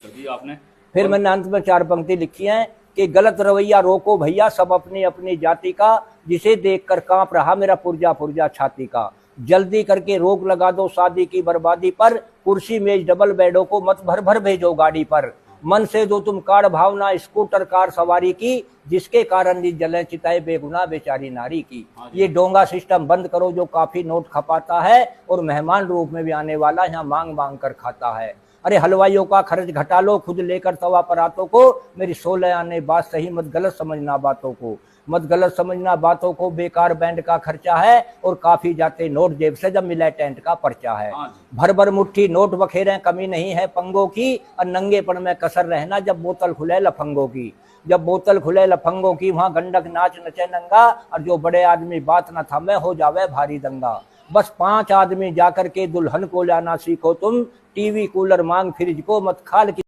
जी आपने फिर मैंने अंत में 4 पंक्ति लिखी हैं कि गलत रवैया रोको भैया सब अपनी अपनी जाति का, जिसे देखकर कांप रहा मेरा पुर्जा पुर्जा छाती का। जल्दी करके रोक लगा दो शादी की बर्बादी पर, कुर्सी मेज डबल बेडों को मत भर भर भेजो गाड़ी पर। मन से दो तुम कार भावना स्कूटर कार सवारी की, जिसके कारण दी जले चिताए बेगुनाह बेचारी नारी की। ये डोंगा सिस्टम बंद करो जो काफी नोट खपाता है और मेहमान रूप में भी आने वाला यहाँ मांग मांग कर खाता है। अरे हलवाइयों का खर्च घटा लो खुद लेकर तवा परातों को, मेरी 16 आने बात सही मत गलत समझना बातों को, मत गलत समझना बातों को। बेकार बैंड का खर्चा है और काफी जाते नोट जेब से जब मिला टेंट का पर्चा है। भर भर मुट्ठी नोट बखेरे कमी नहीं है पंगों की, और नंगेपन में कसर रहना जब बोतल खुले लफंगों की। जब बोतल खुले लफंगों की वहां गंडक नाच नचे नंगा, और जो बड़े आदमी बात न थामे हो जावे भारी दंगा। बस 5 आदमी जाकर के दुल्हन को लाना सीखो तुम, टीवी कूलर मांग फ्रिज को मत खाल की